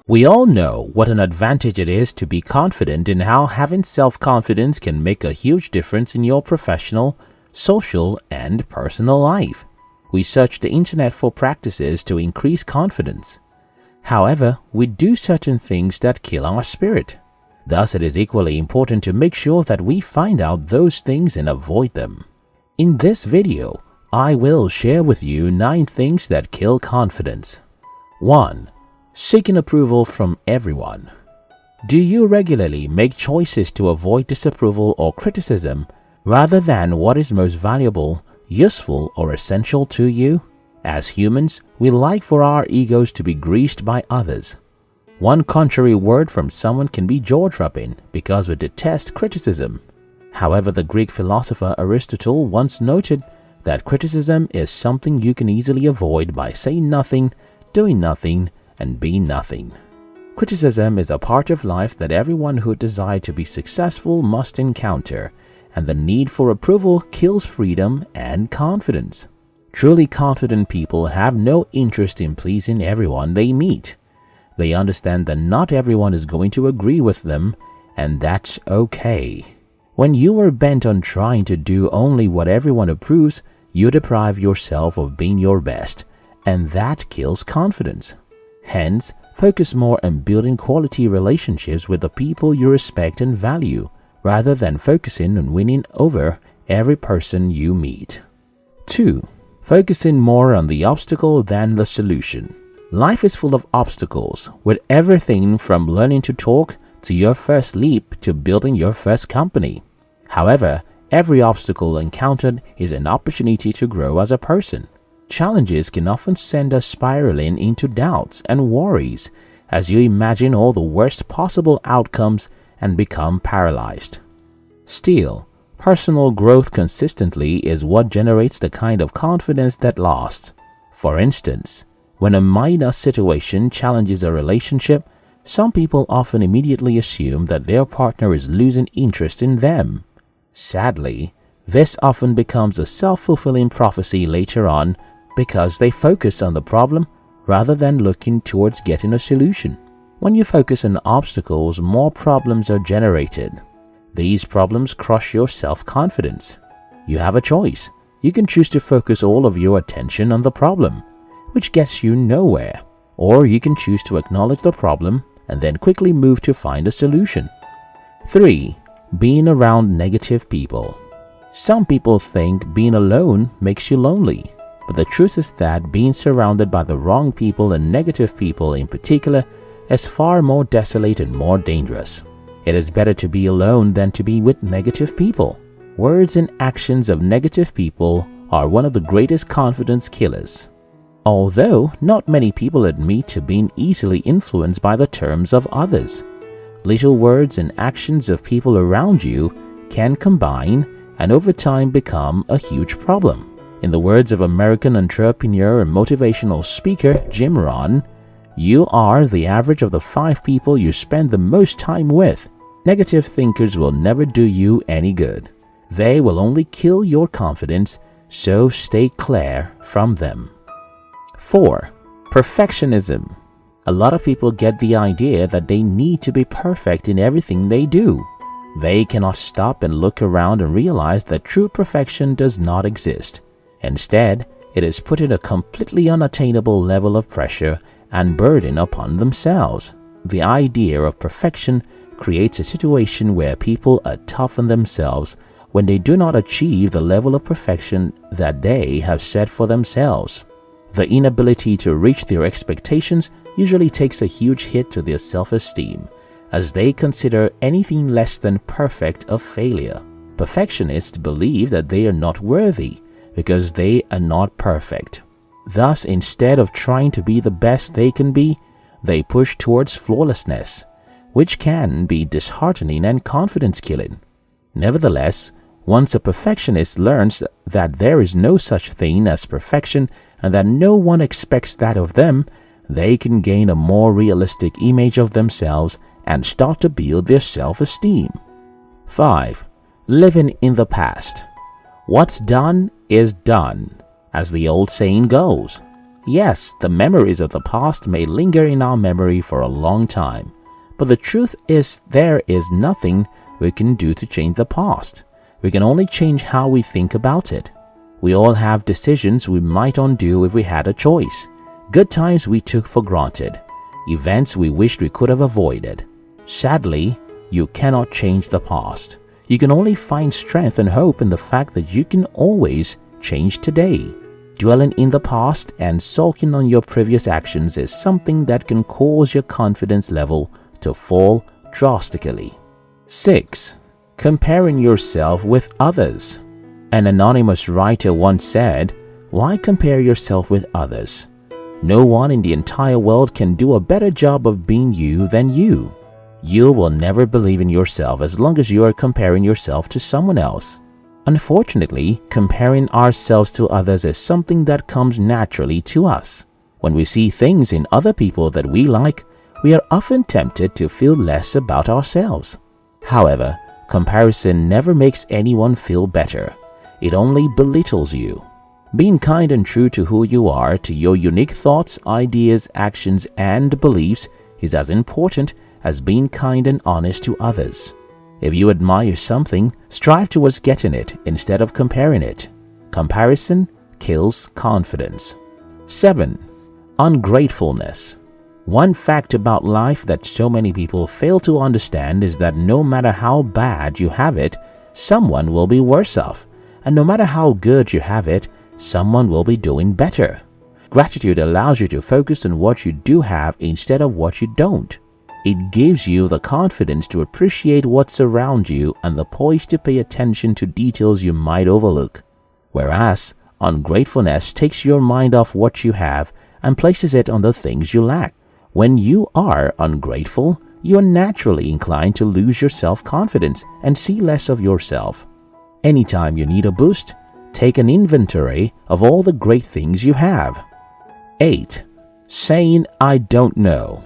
We all know what an advantage it is to be confident and how having self-confidence can make a huge difference in your professional, social, and personal life. We search the internet for practices to increase confidence. However, we do certain things that kill our spirit. Thus, it is equally important to make sure that we find out those things and avoid them. In this video, I will share with you 9 things that kill confidence. 1. Seeking approval from everyone. Do you regularly make choices to avoid disapproval or criticism rather than what is most valuable, useful, or essential to you? As humans, we like for our egos to be greased by others. One contrary word from someone can be jaw-dropping because we detest criticism. However, the Greek philosopher Aristotle once noted that criticism is something you can easily avoid by saying nothing, doing nothing, and being nothing. Criticism is a part of life that everyone who desires to be successful must encounter, and the need for approval kills freedom and confidence. Truly confident people have no interest in pleasing everyone they meet. They understand that not everyone is going to agree with them, and that's okay. When you are bent on trying to do only what everyone approves, you deprive yourself of being your best, and that kills confidence. Hence, focus more on building quality relationships with the people you respect and value, rather than focusing on winning over every person you meet. 2. Focusing more on the obstacle than the solution. Life is full of obstacles, with everything from learning to talk to your first leap to building your first company. However, every obstacle encountered is an opportunity to grow as a person. Challenges can often send us spiraling into doubts and worries as you imagine all the worst possible outcomes and become paralyzed. Still, personal growth consistently is what generates the kind of confidence that lasts. For instance, when a minor situation challenges a relationship, some people often immediately assume that their partner is losing interest in them. Sadly, this often becomes a self-fulfilling prophecy later on because they focus on the problem rather than looking towards getting a solution. When you focus on obstacles, more problems are generated. These problems crush your self-confidence. You have a choice. You can choose to focus all of your attention on the problem, which gets you nowhere, or you can choose to acknowledge the problem and then quickly move to find a solution. 3. Being around negative people. Some people think being alone makes you lonely. But the truth is that being surrounded by the wrong people and negative people in particular is far more desolate and more dangerous. It is better to be alone than to be with negative people. Words and actions of negative people are one of the greatest confidence killers. Although not many people admit to being easily influenced by the terms of others, little words and actions of people around you can combine and over time become a huge problem. In the words of American entrepreneur and motivational speaker Jim Rohn, you are the average of the 5 people you spend the most time with. Negative thinkers will never do you any good. They will only kill your confidence, so stay clear from them. 4. Perfectionism. A lot of people get the idea that they need to be perfect in everything they do. They cannot stop and look around and realize that true perfection does not exist. Instead, it is putting a completely unattainable level of pressure and burden upon themselves. The idea of perfection creates a situation where people are tough on themselves when they do not achieve the level of perfection that they have set for themselves. The inability to reach their expectations usually takes a huge hit to their self-esteem, as they consider anything less than perfect a failure. Perfectionists believe that they are not worthy because they are not perfect. Thus, instead of trying to be the best they can be, they push towards flawlessness, which can be disheartening and confidence-killing. Nevertheless, once a perfectionist learns that there is no such thing as perfection and that no one expects that of them, they can gain a more realistic image of themselves and start to build their self-esteem. 5. Living in the past. What's done is done. As the old saying goes, yes, the memories of the past may linger in our memory for a long time, but the truth is there is nothing we can do to change the past. We can only change how we think about it. We all have decisions we might undo if we had a choice. Good times we took for granted. Events we wished we could have avoided. Sadly, you cannot change the past. You can only find strength and hope in the fact that you can always change today. Dwelling in the past and sulking on your previous actions is something that can cause your confidence level to fall drastically. 6. Comparing yourself with others. An anonymous writer once said, "Why compare yourself with others? No one in the entire world can do a better job of being you than you. You will never believe in yourself as long as you are comparing yourself to someone else." Unfortunately, comparing ourselves to others is something that comes naturally to us. When we see things in other people that we like, we are often tempted to feel less about ourselves. However, comparison never makes anyone feel better. It only belittles you. Being kind and true to who you are, to your unique thoughts, ideas, actions, and beliefs is as important as being kind and honest to others. If you admire something, strive towards getting it instead of comparing it. Comparison kills confidence. 7. Ungratefulness. One fact about life that so many people fail to understand is that no matter how bad you have it, someone will be worse off. And no matter how good you have it, someone will be doing better. Gratitude allows you to focus on what you do have instead of what you don't. It gives you the confidence to appreciate what's around you and the poise to pay attention to details you might overlook. Whereas, ungratefulness takes your mind off what you have and places it on the things you lack. When you are ungrateful, you are naturally inclined to lose your self-confidence and see less of yourself. Anytime you need a boost, take an inventory of all the great things you have. 8. Saying "I don't know."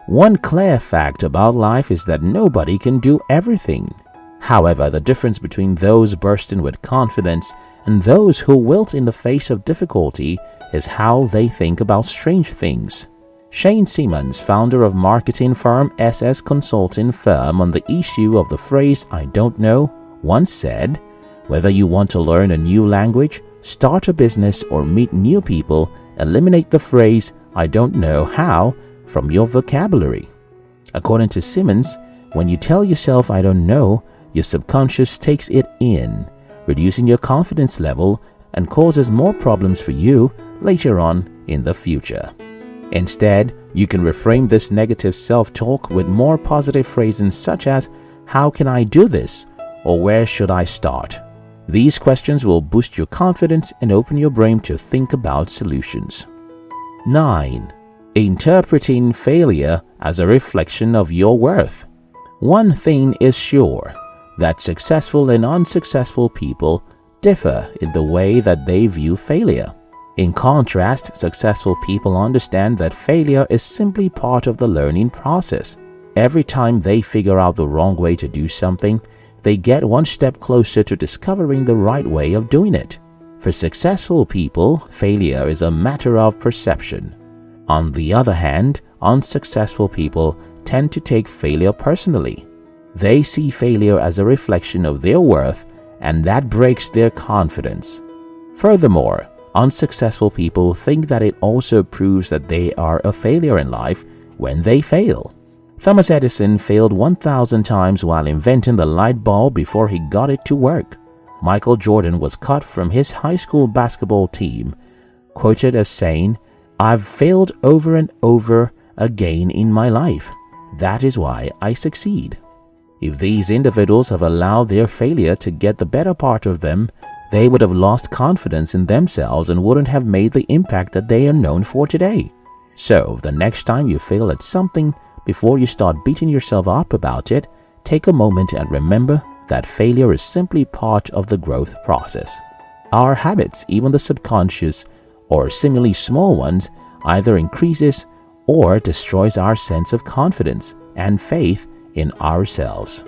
One clear fact about life is that nobody can do everything. However, the difference between those bursting with confidence and those who wilt in the face of difficulty is how they think about strange things. Shane Simmons, founder of marketing firm SS Consulting Firm, on the issue of the phrase "I don't know," once said, "Whether you want to learn a new language, start a business, or meet new people, eliminate the phrase 'I don't know how' from your vocabulary." According to Simmons, when you tell yourself "I don't know," your subconscious takes it in, reducing your confidence level and causes more problems for you later on in the future. Instead, you can reframe this negative self-talk with more positive phrasing such as "How can I do this?" or "Where should I start?" These questions will boost your confidence and open your brain to think about solutions. 9. Interpreting failure as a reflection of your worth. One thing is sure, that successful and unsuccessful people differ in the way that they view failure. In contrast, successful people understand that failure is simply part of the learning process. Every time they figure out the wrong way to do something, they get one step closer to discovering the right way of doing it. For successful people, failure is a matter of perception. On the other hand, unsuccessful people tend to take failure personally. They see failure as a reflection of their worth, and that breaks their confidence. Furthermore, unsuccessful people think that it also proves that they are a failure in life when they fail. Thomas Edison failed 1,000 times while inventing the light bulb before he got it to work. Michael Jordan was cut from his high school basketball team, quoted as saying, "I've failed over and over again in my life. That is why I succeed." If these individuals have allowed their failure to get the better part of them, they would have lost confidence in themselves and wouldn't have made the impact that they are known for today. So, the next time you fail at something, before you start beating yourself up about it, take a moment and remember that failure is simply part of the growth process. Our habits, even the subconscious or seemingly small ones, either increases or destroys our sense of confidence and faith in ourselves.